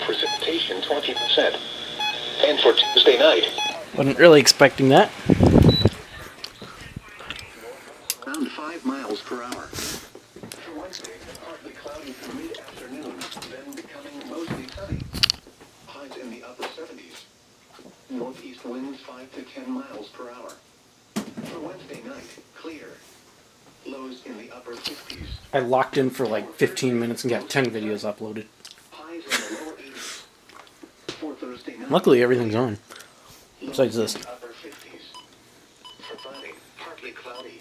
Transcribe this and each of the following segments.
Precipitation 20%. And for Tuesday night. Wasn't really expecting that. Around 5 miles per hour. For Wednesday, partly cloudy for mid-afternoon, then becoming mostly sunny. Highs in the upper 70s. Northeast winds 5 to 10 miles per hour. For Wednesday night, clear. Lows in the upper 60s. I locked in for like 15 minutes and got 10 videos uploaded. Highs in the lower 80s. For Thursday night, Luckily, everything's on. Besides this. upper 50s. For Friday, partly cloudy.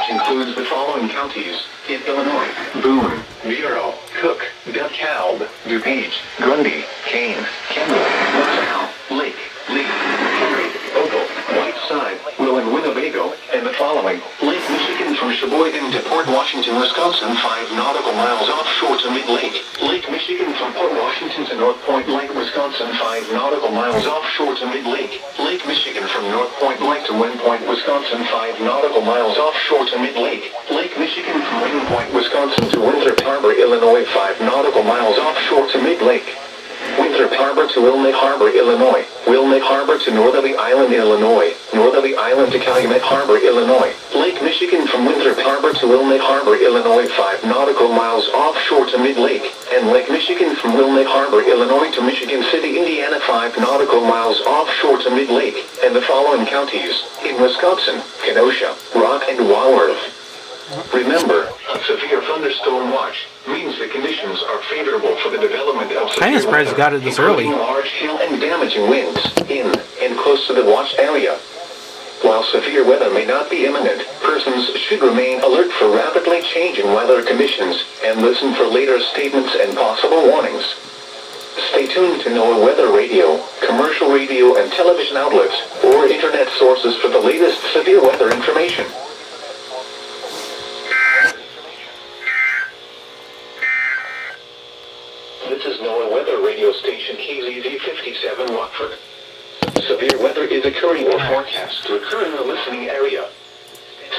Includes the following counties in Illinois: Boone, Bureau, Cook, DeKalb, DuPage, Grundy, Kane, Kendall, LaSalle, Lake, Lee, Henry, Ogle, Whiteside, Will and Winnebago, and the following: Lake Michigan from Sheboygan to Port Washington, Wisconsin, 5 nautical miles offshore to mid-lake. Lake Michigan from Port Washington to North Point Lake, Wisconsin, 5 nautical miles offshore to mid-lake. Lake Michigan from North Point Lake to Wind Point, Wisconsin, 5 nautical miles offshore to mid-lake. Lake Michigan from Wind Point, Wisconsin to Winthrop Harbor, Illinois, 5 nautical miles offshore to mid-lake. Winthrop Harbor to Wilmette Harbor, Illinois. Wilmette Harbor to Northerly Island, Illinois. Northerly Island to Calumet Harbor, Illinois. Lake Michigan from Winthrop Harbor to Wilmette Harbor, Illinois, 5 nautical miles offshore to mid-lake. And Lake Michigan from Wilmette Harbor, Illinois to Michigan City, Indiana, 5 nautical miles offshore to mid-lake. And the following counties in Wisconsin: Kenosha, Rock, and Walworth. Remember, a severe thunderstorm watch means the conditions are favorable for the development of severe Kind of surprised weather, got it this early. including large hail and damaging winds in and close to the watched area. While severe weather may not be imminent, persons should remain alert for rapidly changing weather conditions and listen for later statements and possible warnings. Stay tuned to Noaa weather radio, commercial radio and television outlets, or internet sources for the latest severe weather information. This is Noaa weather radio station KZZ 57 Rockford. Severe weather is occurring or forecast to occur in the listening area.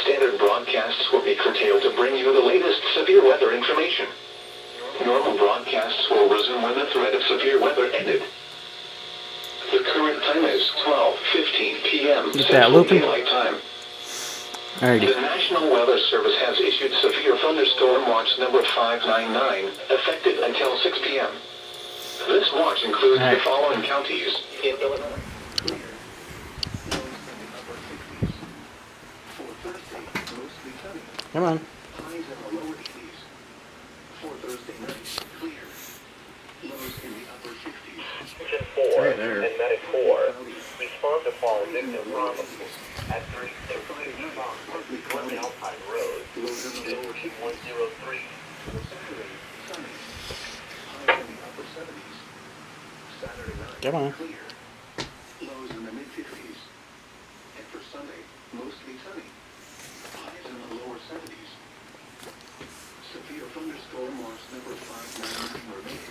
Standard broadcasts will be curtailed to bring you the latest severe weather information. Normal broadcasts will resume when the threat of severe weather ended. The current time is 12:15 p.m. Central Daylight Time. Alrighty. The National Weather Service has issued severe thunderstorm watch number 599, effective until 6 p.m. This watch includes the following counties in Illinois. Come on. Highs in the lower 80s. For Thursday night, clear. Lows in the upper 60s. Section 4 and Medic 4. Respond to fallen victim problems at 3625 Clement Alpine Road. Lows in the lower 60s. 103. For Saturday, sunny. Highs in the upper 70s. Saturday night, Come on. clear. Lows in the mid-50s. And for Sunday, mostly sunny. Highs in the lower 70s. Severe thunderstorm watch number 599 remains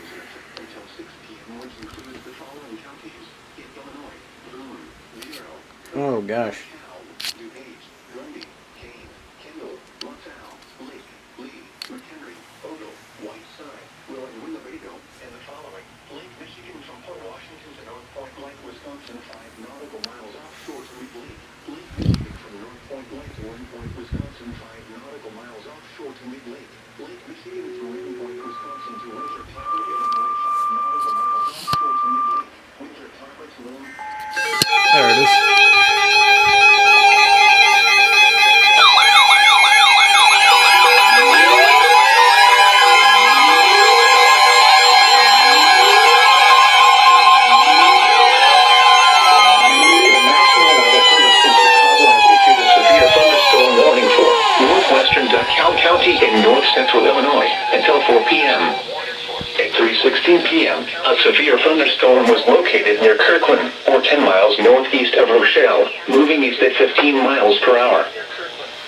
until 6 p.m., which includes the following counties in Illinois: Boone, Bureau, Oh gosh. DeKalb, DuPage, Grundy, Kane, Kendall, LaSalle, Lake, Lee, McHenry, Ogle, Whiteside, Will and Winnebago, and the following: Lake Michigan from Port Washington to North Point Lake, Wisconsin, 5 nautical miles offshore to mid-lake. Lake Michigan from North Point Lake to Wind Point, Wisconsin, 5 nautical miles offshore to mid-lake. Lake Michigan from Wind Point, Wisconsin to Winthrop Harbor, Illinois, 5 nautical miles offshore to mid-lake. Winthrop Harbor to There it is. Northwestern DeKalb County in north central Illinois until 4:15 p.m., a severe thunderstorm was located near Kirkland, or 10 miles northeast of Rochelle, moving east at 15 miles per hour.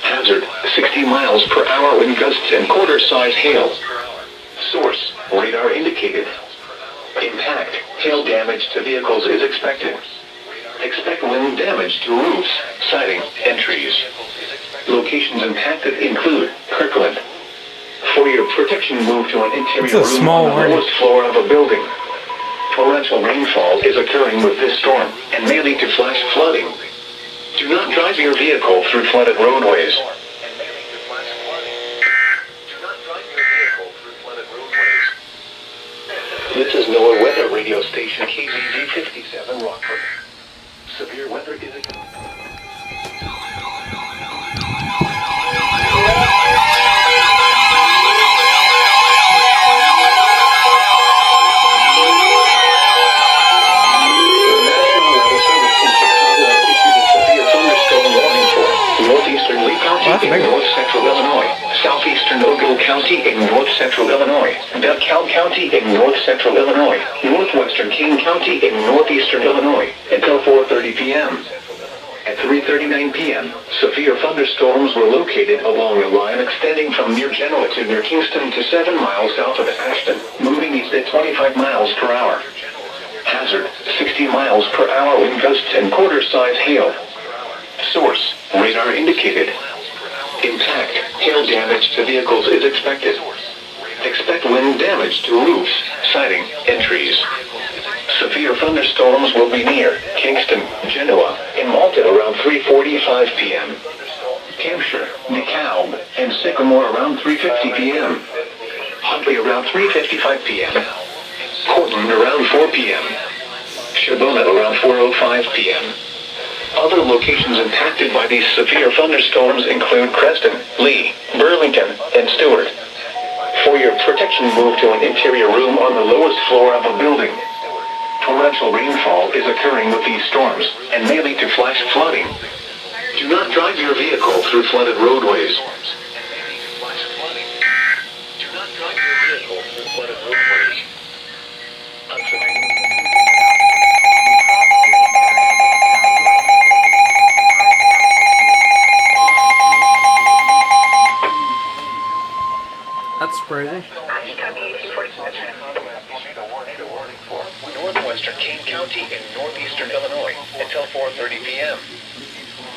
Hazard, 60 miles per hour wind gusts and quarter-size hail. Source, radar indicated. Impact, hail damage to vehicles is expected. Expect wind damage to roofs, siding, and trees. Locations impacted include Kirkland. For your protection, move to an interior room on the lowest floor of a building. Torrential rainfall is occurring with this storm and may lead to flash flooding. Do not drive your vehicle through flooded roadways. This is Noaa Weather Radio Station KZG 57 Rockford. Severe weather is northeastern Lee County in north-central Illinois, southeastern Ogle County in north-central Illinois, DeKalb County in north-central Illinois, northwestern King County in northeastern Illinois, until 4:30 p.m. At 3:39 p.m., severe thunderstorms were located along a line extending from near Genoa to near Kingston to 7 miles south of Ashton, moving east at 25 miles per hour. Hazard, 60 miles per hour wind gusts and quarter-size hail. Source, radar indicated. Impact, hail damage to vehicles is expected. Expect wind damage to roofs, siding, and trees. Severe thunderstorms will be near Kingston, Genoa, and Malta around 3:45 p.m. Hampshire, DeKalb, and Sycamore around 3:50 p.m. Huntley around 3:55 p.m. Portland around 4 p.m. Sheboygan around 4:05 p.m. Other locations impacted by these severe thunderstorms include Creston, Lee, Burlington, and Stewart. For your protection, move to an interior room on the lowest floor of a building. Torrential rainfall is occurring with these storms and may lead to flash flooding. Do not drive your vehicle through flooded roadways. Do not drive your vehicle through flooded roadways. That's crazy. Northwestern King County in northeastern Illinois until 4:30 p.m.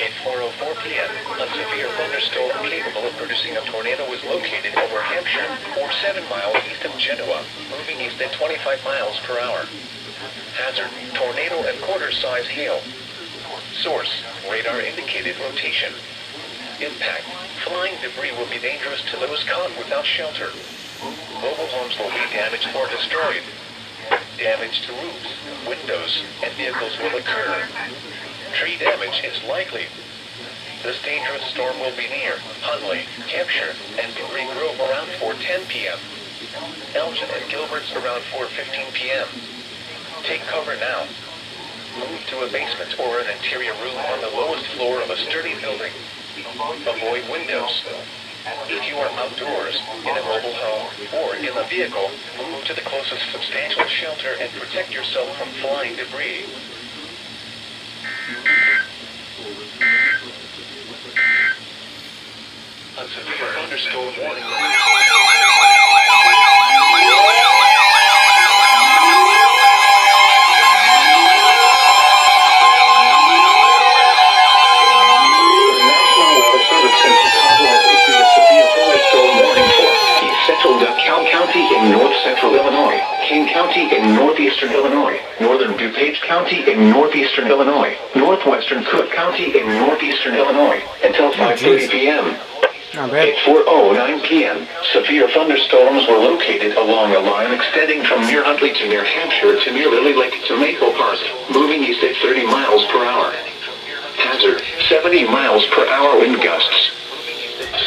At 4:04 p.m., a severe thunderstorm capable of producing a tornado was located over Hampshire, or 7 miles east of Genoa, moving east at 25 miles per hour. Hazard, tornado and quarter-size hail. Source, radar indicated rotation. Impact, flying debris will be dangerous to those caught without shelter. Mobile homes will be damaged or destroyed. Damage to roofs, windows, and vehicles will occur. Tree damage is likely. This dangerous storm will be near Huntley, Hampshire, and Green Grove around 4:10 p.m. Elgin and Gilbert's around 4:15 p.m. Take cover now. Move to a basement or an interior room on the lowest floor of a sturdy building. Avoid windows. If you are outdoors, in a mobile home, or in a vehicle, move to the closest substantial shelter and protect yourself from flying debris. A severe thunderstorm warning. Central DeKalb County in north-central Illinois, King County in northeastern Illinois, northern DuPage County in northeastern Illinois, northwestern Cook County in northeastern Illinois, until 5:30 p.m. Not bad. At 4:09 p.m., severe thunderstorms were located along a line extending from near Huntley to near Hampshire to near Lily Lake to Maple Park, moving east at 30 miles per hour. Hazard, 70 miles per hour wind gusts.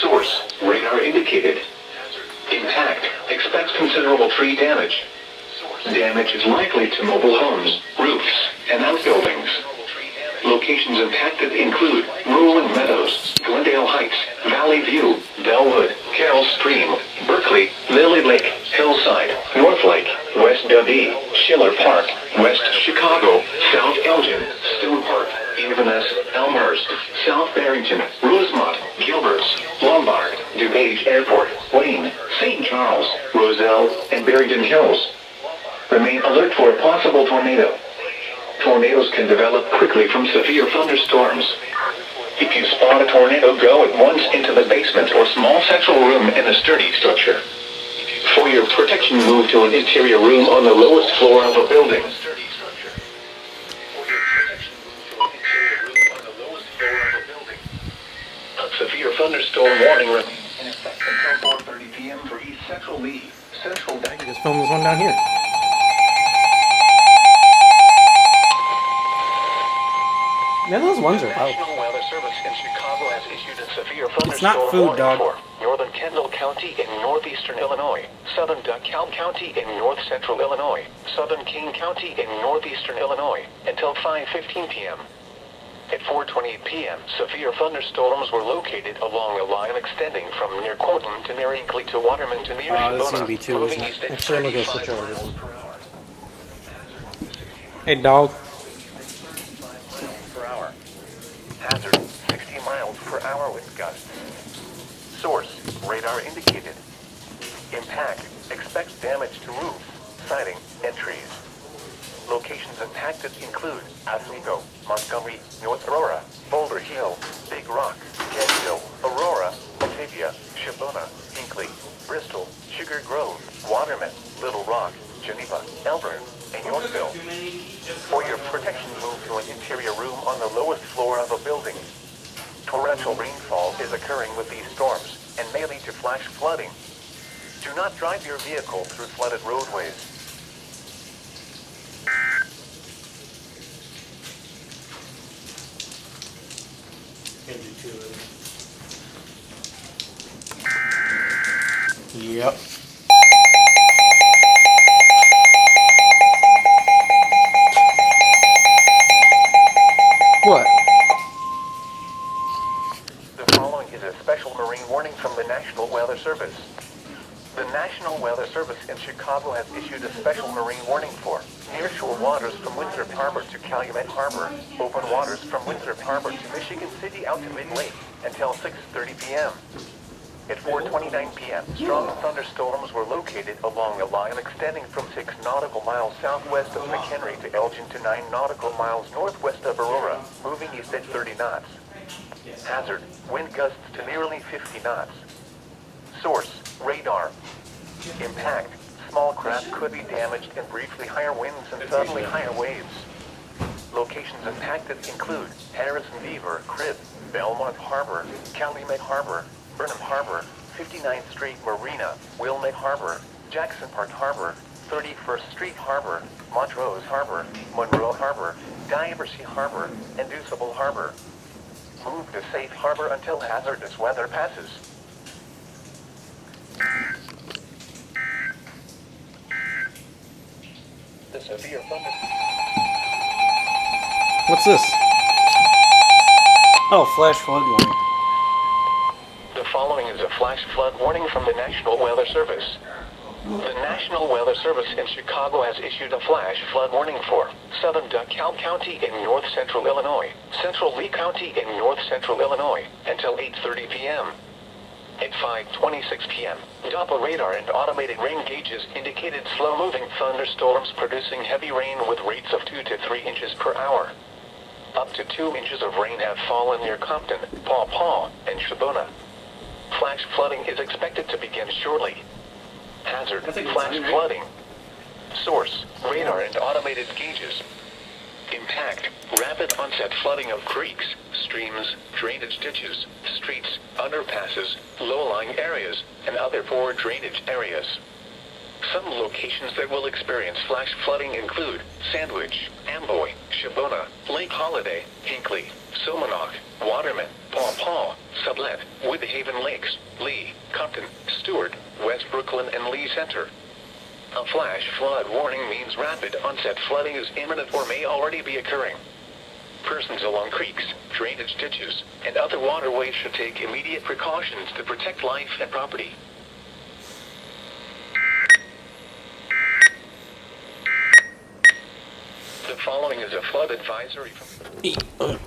Source, radar indicated. Impact, expect considerable tree damage. Damage is likely to mobile homes, roofs, and outbuildings. Locations impacted include Ruin Meadows, Glendale Heights, Valley View, Bellwood, Carroll Stream, Berkeley, Lily Lake, Hillside, North Lake, West Dundee, Schiller Park, West Chicago, South Elgin, Stone Park, Inverness, Elmhurst, South Barrington, Rosemont, Gilberts, Lombard, DuPage Airport, Wayne, St. Charles, Roselle, and Barrington Hills. Remain alert for a possible tornado. Tornadoes can develop quickly from severe thunderstorms. If you spot a tornado, go at once into the basement or small central room in a sturdy structure. For your protection, move to an interior room on the lowest floor of a building. A severe thunderstorm warning remains in effect until 4:30 p.m. for East Central Lee, Central I can just film this one down here. Man, those ones are out. National Weather Service in Chicago has issued a severe It's not thunderstorm food, warning dog. for northern Kendall County in northeastern Illinois, southern DeKalb County in north central Illinois, southern Kane County in northeastern Illinois, until 5:15 p.m. At 4:28 p.m., severe thunderstorms were located along a line extending from near Quinton to near Inkley to Waterman to near This is Shibona, gonna be two, moving isn't east it? at Actually, I'm gonna go switch 35 over this miles one. per hour. Hey, dog. Per hour. Hazard, 60 miles per hour wind gusts. Source, radar indicated. Impact, expects damage to roofs, siding, and trees. Locations impacted include Oswego, Montgomery, North Aurora, Boulder Hill, Big Rock, Canville, Aurora, Batavia, Shibona, Hinkley, Bristol, Sugar Grove, Waterman, Little Rock, Geneva, Elburn, and Yorkville. For your protection, move to an interior room on the lowest floor of a building. Torrential rainfall is occurring with these storms and may lead to flash flooding. Do not drive your vehicle through flooded roadways. Yep. What? The following is a special marine warning from the National Weather Service. The National Weather Service in Chicago has issued a special marine warning for nearshore waters from Winthrop Harbor to Calumet Harbor, open waters from Winthrop Harbor to Michigan City out to Mid-Lake until 6:30 p.m. At 4:29 p.m., strong thunderstorms were located along a line extending from 6 nautical miles southwest of McHenry to Elgin to 9 nautical miles northwest of Aurora, moving east at 30 knots. Hazard, wind gusts to nearly 50 knots. Source, radar. Impact, small craft could be damaged in briefly higher winds and suddenly higher waves. Locations impacted include Harrison Beaver, Crib, Belmont Harbor, Calumet Harbor, Burnham Harbor, 59th Street Marina, Wilmette Harbor, Jackson Park Harbor, 31st Street Harbor, Montrose Harbor, Monroe Harbor, Diversey Harbor, and Deuceable Harbor. Move to safe harbor until hazardous weather passes. The severe thunder. What's this? Oh, flash flood warning. The following is a flash flood warning from the National Weather Service. The National Weather Service in Chicago has issued a flash flood warning for southern DeKalb County in north central Illinois, central Lee County in north central Illinois, until 8:30 p.m. At 5:26 p.m., Doppler radar and automated rain gauges indicated slow-moving thunderstorms producing heavy rain with rates of 2 to 3 inches per hour. Up to 2 inches of rain have fallen near Compton, Paw Paw, and Shibona. Flash flooding is expected to begin shortly. Hazard, flash flooding. Source, radar and automated gauges. Impact, rapid onset flooding of creeks, streams, drainage ditches, streets, underpasses, low-lying areas, and other poor drainage areas. Some locations that will experience flash flooding include Sandwich, Amboy, Shibona, Lake Holiday, Hinkley, Silmanock, Waterman, Paw Paw, Sublette, Woodhaven Lakes, Lee, Compton, Stewart, West Brooklyn, and Lee Center. A flash flood warning means rapid onset flooding is imminent or may already be occurring. Persons along creeks, drainage ditches, and other waterways should take immediate precautions to protect life and property. The following is a flood advisory from...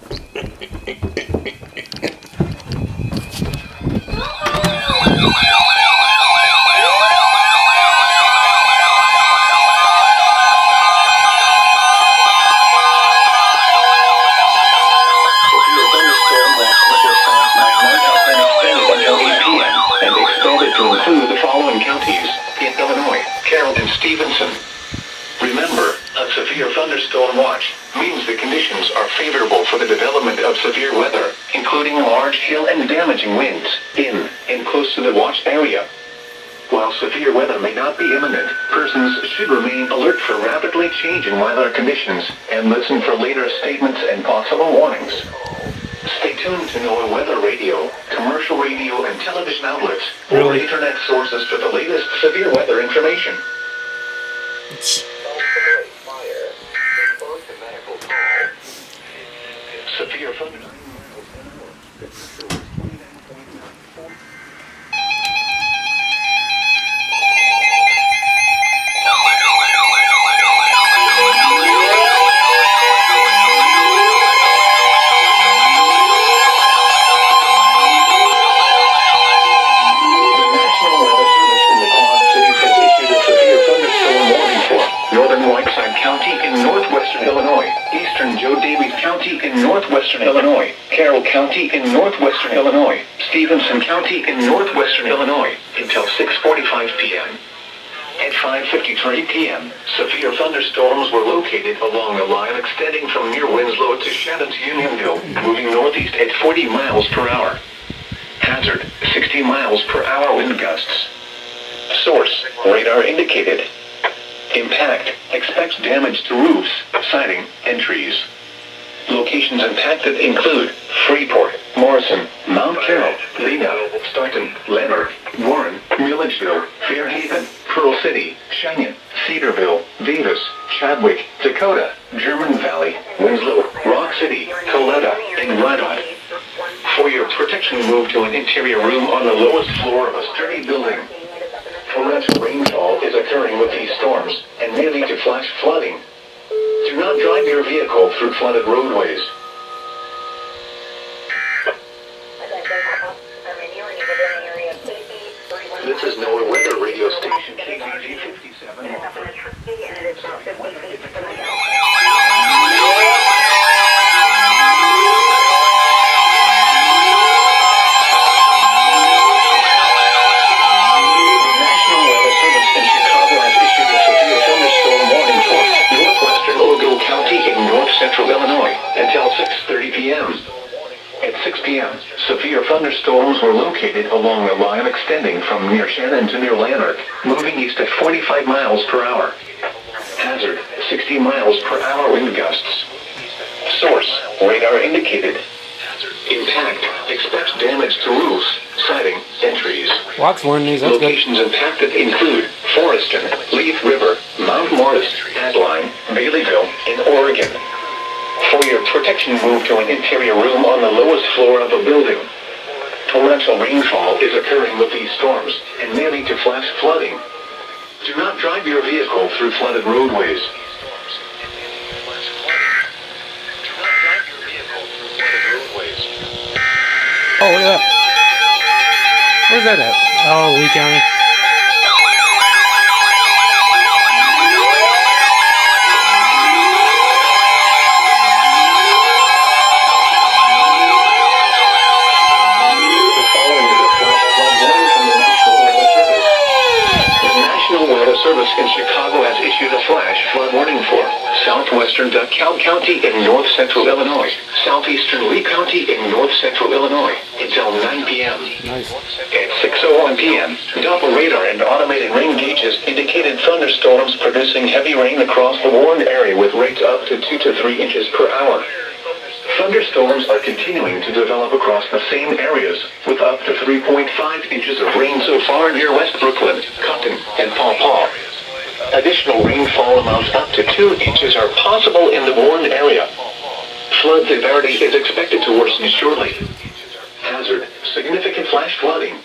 to include the following counties in Illinois: Carroll and Stevenson. Remember, a severe thunderstorm watch means the conditions are favorable for the development of severe weather, including large hail and damaging winds in and close to the watch area. While severe weather may not be imminent, persons should remain alert for rapidly changing weather conditions and listen for later statements and possible warnings. Stay tuned to Noaa Weather Radio, commercial radio and television outlets, or internet sources for the latest severe weather information. Severe thunder. Northwestern Illinois, Carroll County in northwestern Illinois, Stevenson County in northwestern Illinois, until 6:45 p.m. At 5:53 p.m., severe thunderstorms were located along a line extending from near Winslow to Shannon to Unionville, moving northeast at 40 miles per hour. Hazard, 60 miles per hour wind gusts. Source, radar indicated. Impact, expects damage to roofs, siding, and trees. Locations impacted include Freeport, Morrison, Mount Carroll, Lena, Staunton, Leonard, Warren, Milledgeville, Fairhaven, Pearl City, Cheyenne, Cedarville, Davis, Chadwick, Dakota, German Valley, Winslow, Rock City, Coletta, and Redot. For your protection, move to an interior room on the lowest floor of a sturdy building. Torrential rainfall is occurring with these storms and may lead to flash flooding. Do not drive your vehicle through flooded roadways. This is Noaa Weather Radio Station KVG 57. Central Illinois until 6:30 p.m. At 6 p.m., severe thunderstorms were located along a line extending from near Shannon to near Lanark, moving east at 45 miles per hour. Hazard, 60 miles per hour wind gusts. Source, radar indicated. Impact, expects damage to roofs, siding, and trees. Wax warned these, that's Locations good. impacted include Forreston, Leaf River, Mount Morris, Adeline, Baileyville, and Oregon. For your protection, move to an interior room on the lowest floor of a building. Torrential rainfall is occurring with these storms and may lead to flash flooding. Do not drive your vehicle through flooded roadways. Oh, look at that. Where's that at? Oh, Lee County. Service in Chicago has issued a flash flood warning for southwestern DeKalb County in north central Illinois, southeastern Lee County in north central Illinois until 9 p.m. Nice. At 6:01 p.m., Doppler radar and automated rain gauges indicated thunderstorms producing heavy rain across the warned area with rates up to 2 to 3 inches per hour. Thunderstorms are continuing to develop across the same areas, with up to 3.5 inches of rain so far near West Brooklyn, Cotton, and Paw Paw. Additional rainfall amounts up to 2 inches are possible in the warned area. Flood severity is expected to worsen shortly. Hazard, significant flash flooding.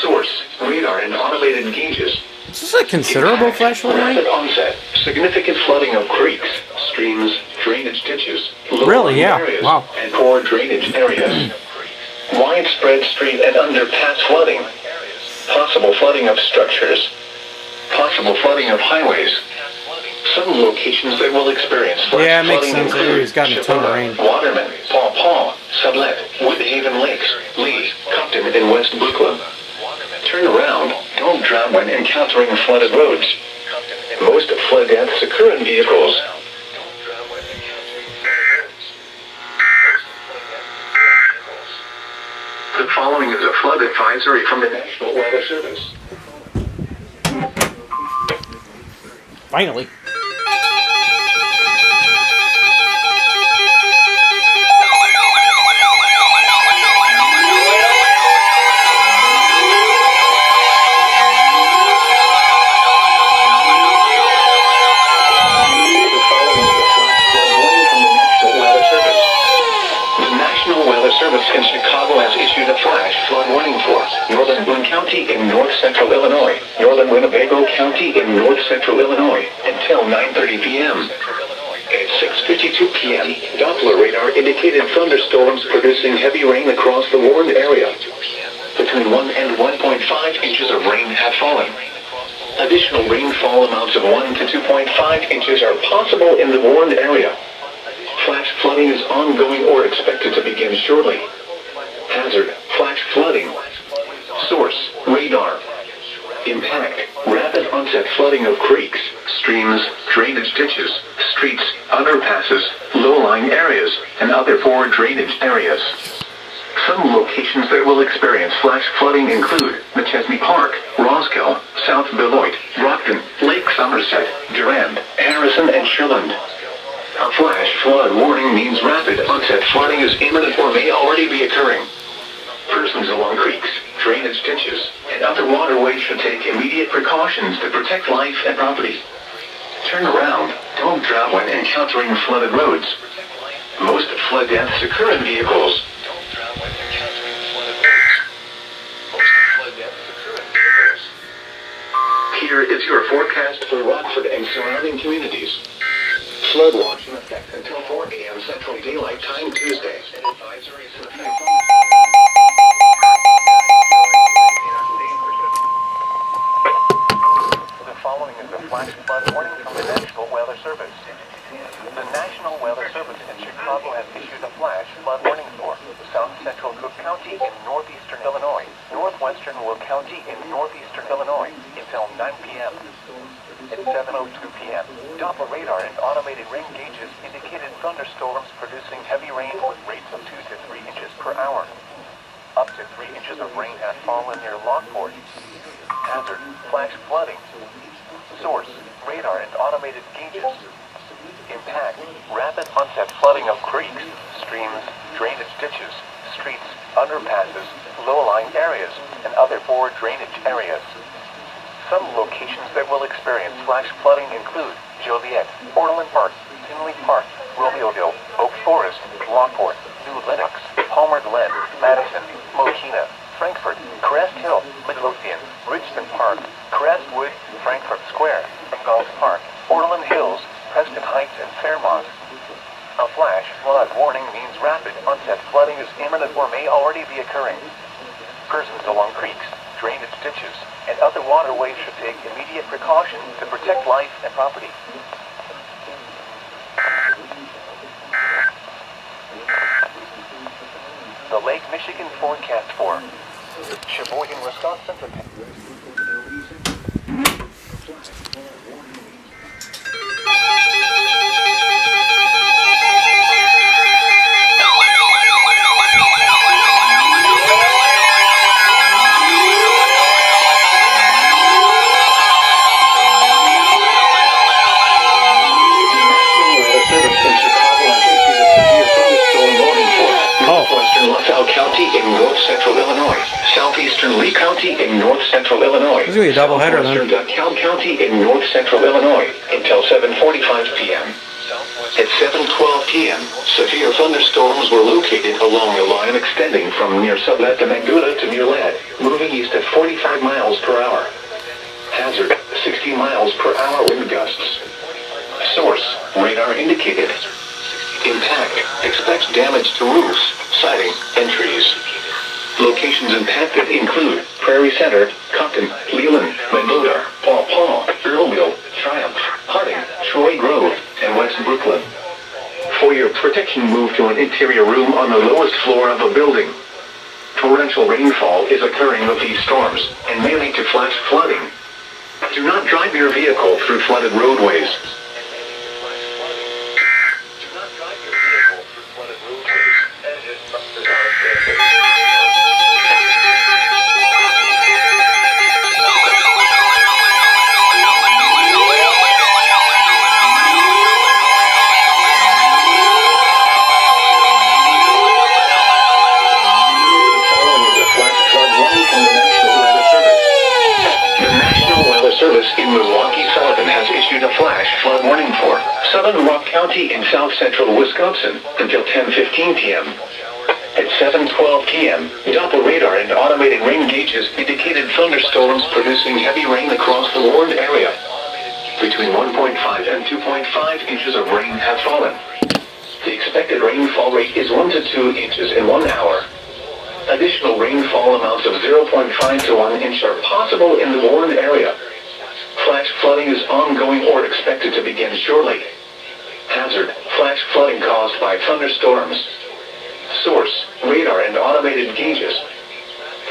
Source, radar and automated gauges. Is this a considerable flash flooding? Rapid onset, significant flooding of creeks, streams, drainage ditches, Really? Yeah. areas, Wow. and poor drainage areas. Widespread street and underpass flooding. Possible flooding of structures. Possible flooding of highways. Some locations that will experience flash Yeah, it makes flooding sense. include Area's gotten a ton of rain. Waterman, Paw Paw, Sublette, Woodhaven Lakes, Lee, Compton, and West Brookland. Turn around. Don't drown when encountering flooded roads. Most flood deaths occur in vehicles. The following is a flood advisory from the National Weather Service. Finally. In Chicago has issued a flash flood warning for northern Boone County in north-central Illinois, northern Winnebago County in north-central Illinois, until 9:30 p.m. At 6:52 p.m., Doppler radar indicated thunderstorms producing heavy rain across the warned area. Between 1 and 1.5 inches of rain have fallen. Additional rainfall amounts of 1 to 2.5 inches are possible in the warned area. Flash flooding is ongoing or expected to begin shortly. Hazard, flash flooding. Source, radar. Impact, rapid onset flooding of creeks, streams, drainage ditches, streets, underpasses, low-lying areas, and other poor drainage areas. Some locations that will experience flash flooding include McChesney Park, Roscoe, South Beloit, Brockton, Lake Somerset, Durand, Harrison, and Sherland. A flash flood warning means rapid onset flooding is imminent or may already be occurring. Persons along creeks, drainage ditches, and other waterways should take immediate precautions to protect life and property. Turn around. Don't drown when encountering flooded roads. Most flood deaths occur in vehicles. Here is your forecast for Rockford and surrounding communities. Flood watch in effect until 4 a.m. Central Daylight Time Tuesday. The following is a flash flood warning from the National Weather Service. The National Weather Service in Chicago has issued a flash flood warning for South Central Cook County in northeastern Illinois, northwestern Will County in northeastern Illinois until 9 p.m. At 7:02 p.m., Doppler radar and automated rain gauges indicated thunderstorms producing heavy rain with rates of 2 to 3 inches per hour. Up to 3 inches of rain have fallen near Rockford. Hazard, flash flooding. Source, radar and automated gauges. Impact, rapid onset flooding of creeks, streams, drainage ditches, streets, underpasses, low-lying areas, and other poor drainage areas. Some locations that will experience flash flooding include Joliet, Orland Park, Tinley Park, Romeoville, Oak Forest, Rockport, New Lenox, Palmer Glen, Madison, Mokina, Frankfort, Crest Hill, Midlothian, Richmond Park, Crestwood, Frankfort Square, and Gulf Park, Orland Hills, Preston Heights, and Fairmont. A flash flood warning means rapid onset flooding is imminent or may already be occurring. Persons along creeks, drainage ditches, and other waterways should take immediate precautions to protect life and property. The Lake Michigan forecast for Sheboygan, Wisconsin. County in north-central Illinois, southeastern Lee County in north-central Illinois, This is gonna be a doubleheader then. southwestern DeKalb County in north-central Illinois until 7:45 p.m. At 7:12 p.m., severe thunderstorms were located along a line extending from near Sublet to Magduda to near Lad, moving east at 45 miles per hour. Hazard, 60 miles per hour wind gusts. Source, radar indicated. Impact, expects damage to roofs, siding, and trees. Locations impacted include Prairie Center, Compton, Leland, Mendota, Paw Paw, Earlville, Triumph, Harding, Troy Grove, and West Brooklyn. For your protection, move to an interior room on the lowest floor of a building. Torrential rainfall is occurring with these storms and may lead to flash flooding. Do not drive your vehicle through flooded roadways. Southern Rock County in south central Wisconsin until 10:15 p.m. At 7:12 p.m., Doppler radar and automated rain gauges indicated thunderstorms producing heavy rain across the warned area. Between 1.5 and 2.5 inches of rain have fallen. The expected rainfall rate is 1 to 2 inches in 1 hour. Additional rainfall amounts of 0.5 to 1 inch are possible in the warned area. Flash flooding is ongoing or expected to begin shortly. Hazard, flash flooding caused by thunderstorms. Source, radar and automated gauges.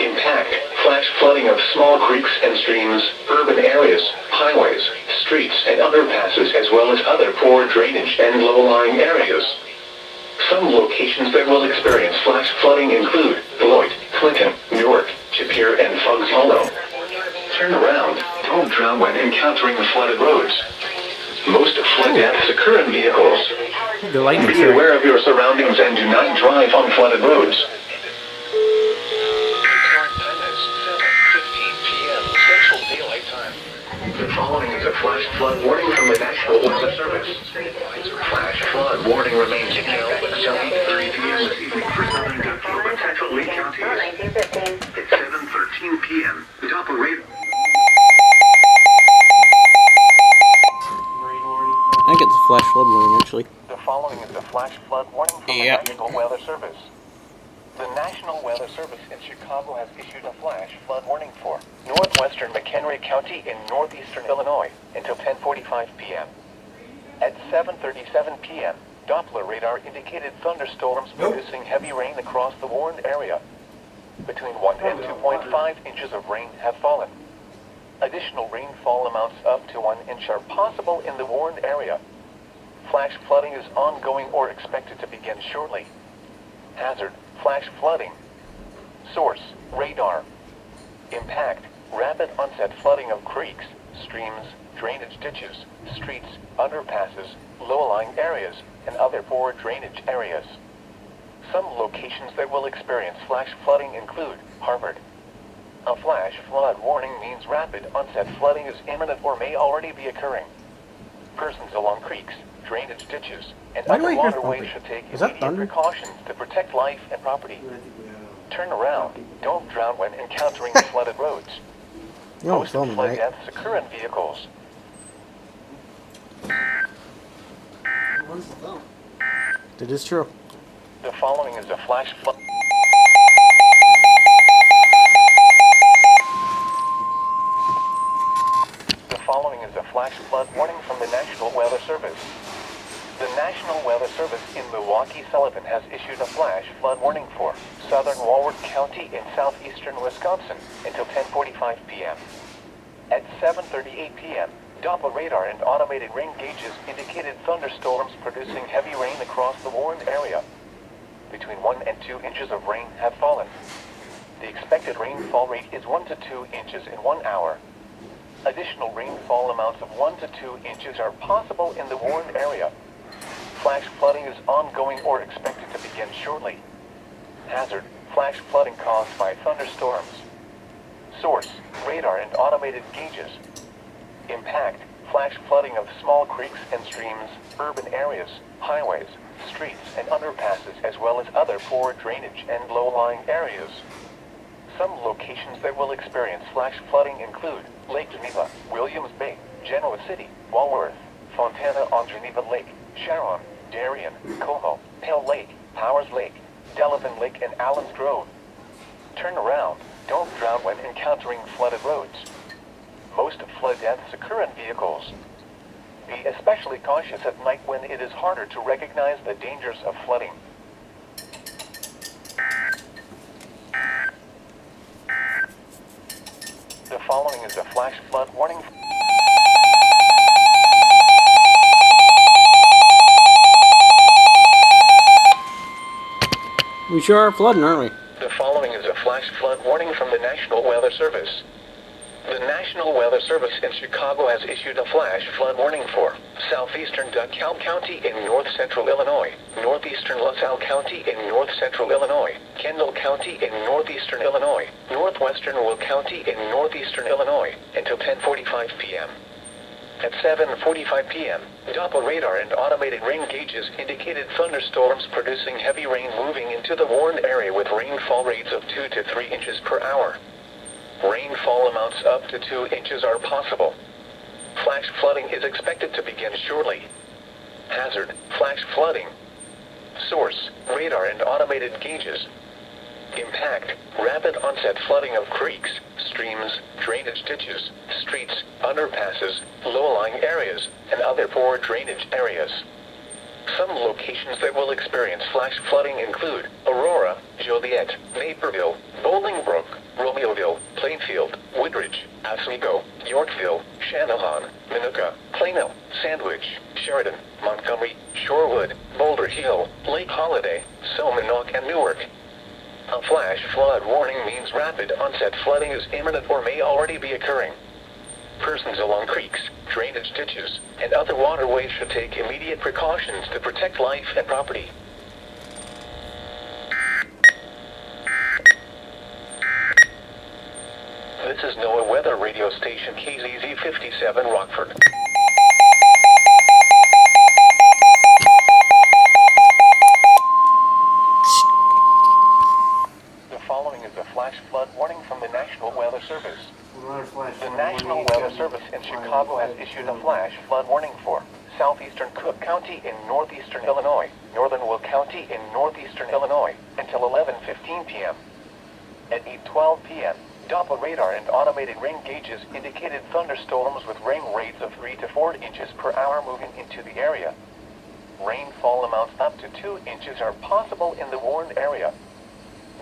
Impact, flash flooding of small creeks and streams, urban areas, highways, streets and underpasses as well as other poor drainage and low-lying areas. Some locations that will experience flash flooding include Beloit, Clinton, Newark, Chippewa and Fuggs Hollow. Turn around, don't drown when encountering the flooded roads. Most flood deaths occur in vehicles. Be aware of your surroundings and do not drive on flooded roads. The following is a flash flood warning from the National Weather Service. Flash flood warning remains in effect until 8:30 p.m. this evening for southern Duckfield and central Lee counties. At 7:13 p.m., Doppler radar. I think it's a flash flood warning, actually. The following is a flash flood warning from the National Weather Service. The National Weather Service in Chicago has issued a flash flood warning for northwestern McHenry County in northeastern Illinois until 10:45 p.m. At 7:37 p.m., Doppler radar indicated thunderstorms producing heavy rain across the warned area. Between 1 and 2.5 inches of rain have fallen. Additional rainfall amounts up to 1 inch are possible in the warned area. Flash flooding is ongoing or expected to begin shortly. Hazard, flash flooding. Source, radar. Impact, rapid onset flooding of creeks, streams, drainage ditches, streets, underpasses, low-lying areas, and other poor drainage areas. Some locations that will experience flash flooding include Harvard. A flash flood warning means rapid onset flooding is imminent or may already be occurring. Persons along creeks, drainage ditches, and other waterways should take immediate precautions to protect life and property. Turn around. Don't drown when encountering flooded roads. Most flood deaths occur in vehicles. It is true. The following is a flash flood. The following is a flash flood warning from the National Weather Service. The National Weather Service in Milwaukee-Sullivan has issued a flash flood warning for southern Warwick County in southeastern Wisconsin until 10:45 p.m. At 7:38 p.m., Doppler radar and automated rain gauges indicated thunderstorms producing heavy rain across the warned area. Between 1 and 2 inches of rain have fallen. The expected rainfall rate is 1 to 2 inches in 1 hour. Additional rainfall amounts of 1 to 2 inches are possible in the warned area. Flash flooding is ongoing or expected to begin shortly. Hazard, flash flooding caused by thunderstorms. Source, radar and automated gauges. Impact, flash flooding of small creeks and streams, urban areas, highways, streets, and underpasses, as well as other poor drainage and low-lying areas. Some locations that will experience flash flooding include Lake Geneva, Williams Bay, Genoa City, Walworth, Fontana-on-Geneva Lake, Sharon, Darien, Como, Pale Lake, Powers Lake, Delavan Lake, and Allen's Grove. Turn around. Don't drown when encountering flooded roads. Most flood deaths occur in vehicles. Be especially cautious at night when it is harder to recognize the dangers of flooding. The following is a flash flood warning. We sure are flooding, aren't we? The following is a flash flood warning from the National Weather Service. The National Weather Service in Chicago has issued a flash flood warning for southeastern DeKalb County in north-central Illinois, northeastern LaSalle County in north-central Illinois, Kendall County in northeastern Illinois, northwestern Will County in northeastern Illinois, until 10:45 p.m. At 7:45 p.m., Doppler radar and automated rain gauges indicated thunderstorms producing heavy rain moving into the warned area with rainfall rates of 2 to 3 inches per hour. Rainfall amounts up to 2 inches are possible. Flash flooding is expected to begin shortly. Hazard: flash flooding. Source: radar and automated gauges. Impact: rapid onset flooding of creeks, streams, drainage ditches, streets, underpasses, low-lying areas, and other poor drainage areas. Some locations that will experience flash flooding include Aurora, Joliet, Naperville, Bolingbrook, Romeoville, Plainfield, Woodridge, Oswego, Yorkville, Channahon, Minooka, Plano, Sandwich, Sheridan, Montgomery, Shorewood, Boulder Hill, Lake Holiday, Somonauk, and Newark. A flash flood warning means rapid onset flooding is imminent or may already be occurring. Persons along creeks, drainage ditches, and other waterways should take immediate precautions to protect life and property. This is Noaa Weather Radio Station KZZ 57 Rockford. The following is a flash flood warning from the National Weather Service. The National Weather Service in Chicago has issued a flash flood warning for southeastern Cook County in northeastern Illinois, northern Will County in northeastern Illinois, until 11:15 p.m. At 8:12 p.m., Doppler radar and automated rain gauges indicated thunderstorms with rain rates of 3 to 4 inches per hour moving into the area. Rainfall amounts up to 2 inches are possible in the warned area.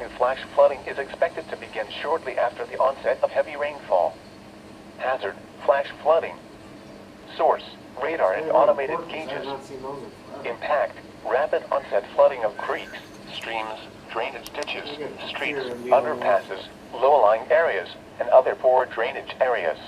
New flash flooding is expected to begin shortly after the onset of heavy rainfall. Hazard: flash flooding. Source: radar and automated gauges. Impact: rapid onset flooding of creeks, streams, drainage ditches, streets, underpasses, low-lying areas, and other poor drainage areas.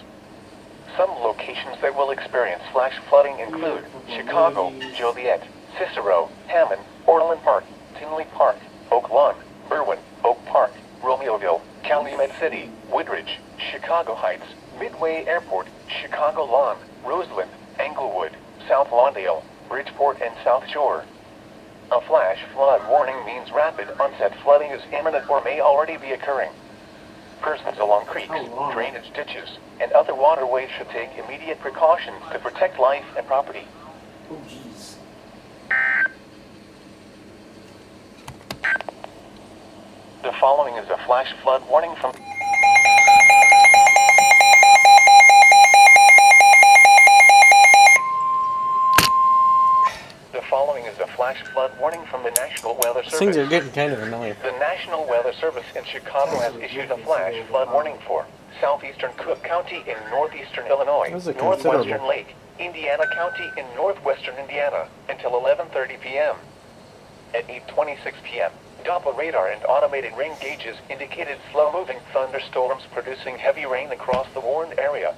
Some locations that will experience flash flooding include Chicago, Joliet, Cicero, Hammond, Orland Park, Tinley Park, Oak Lawn, Berwyn, Oak Park, Romeoville, Calumet City, Woodridge, Chicago Heights, Midway Airport, Chicago Lawn, Roseland, Englewood, South Lawndale, Bridgeport, and South Shore. A flash flood warning means rapid onset flooding is imminent or may already be occurring. Persons along creeks, drainage ditches, and other waterways should take immediate precautions to protect life and property. Oh, jeez. The following is a flash flood warning from... The following is a flash flood warning from the National Weather Service. Things are getting kind of annoying. The National Weather Service in Chicago has issued a flash flood warning for southeastern Cook County in northeastern Illinois, northwestern Lake, Indiana County in northwestern Indiana, until 11:30 p.m. At 8:26 p.m., Doppler radar and automated rain gauges indicated slow-moving thunderstorms producing heavy rain across the warned area.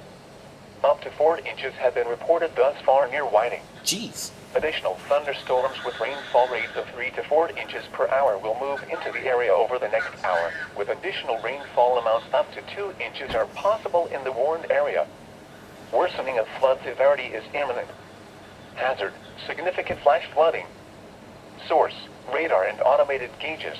Up to 4 inches have been reported thus far near Whiting. Jeez. Additional thunderstorms with rainfall rates of 3 to 4 inches per hour will move into the area over the next hour, with additional rainfall amounts up to 2 inches are possible in the warned area. Worsening of flood severity is imminent. Hazard, significant flash flooding. Source, radar and automated gauges.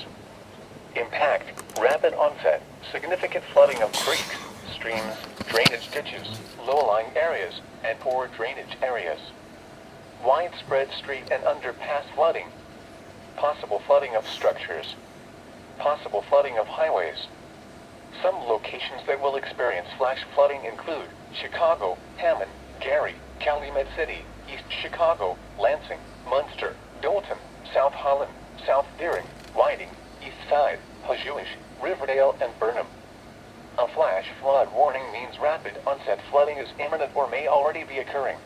Impact, rapid onset, significant flooding of creeks, streams, drainage ditches, low-lying areas, and poor drainage areas. Widespread street and underpass flooding. Possible flooding of structures. Possible flooding of highways. Some locations that will experience flash flooding include Chicago, Hammond, Gary, Calumet City, East Chicago, Lansing, Munster, Dolton, South Holland, South Deering, Whiting, East Side, Hojuish, Riverdale, and Burnham. A flash flood warning means rapid onset flooding is imminent or may already be occurring.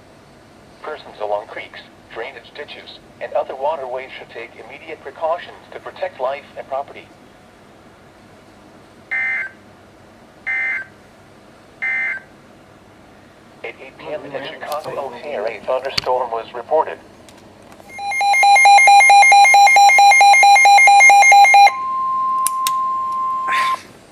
Persons along creeks, drainage ditches, and other waterways should take immediate precautions to protect life and property. At 8 p.m. in Chicago, O'Hare, a thunderstorm was reported.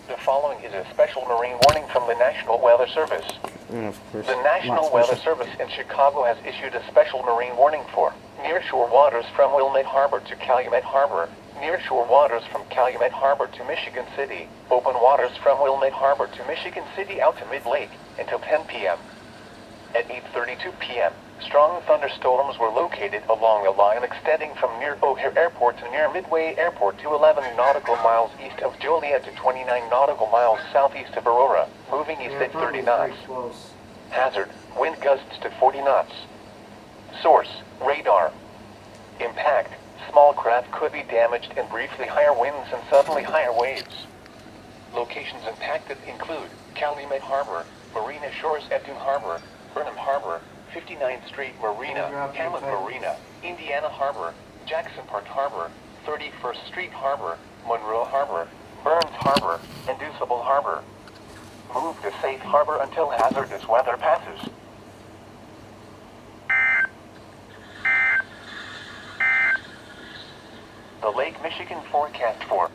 The following is a special marine warning from the National Weather Service. Of course. The National Weather Service in Chicago has issued a special marine warning for nearshore waters from Wilmette Harbor to Calumet Harbor, nearshore waters from Calumet Harbor to Michigan City, open waters from Wilmette Harbor to Michigan City out to Mid-Lake until 10 p.m. At 8:32 p.m., strong thunderstorms were located along a line extending from near O'Hare Airport to near Midway Airport to 11 nautical miles east of Joliet to 29 nautical miles southeast of Aurora, moving east at 30 knots. Hazard, wind gusts to 40 knots. Source, radar. Impact, small craft could be damaged and briefly higher winds and suddenly higher waves. Locations impacted include Calumet Harbor, Marina Shores at Dune Harbor, Burnham Harbor, 59th Street Marina, Hammond Marina, Indiana Harbor, Jackson Park Harbor, 31st Street Harbor, Monroe Harbor, Burns Harbor, and Deuceable Harbor. Move to safe harbor until hazardous weather passes. The Lake Michigan forecast for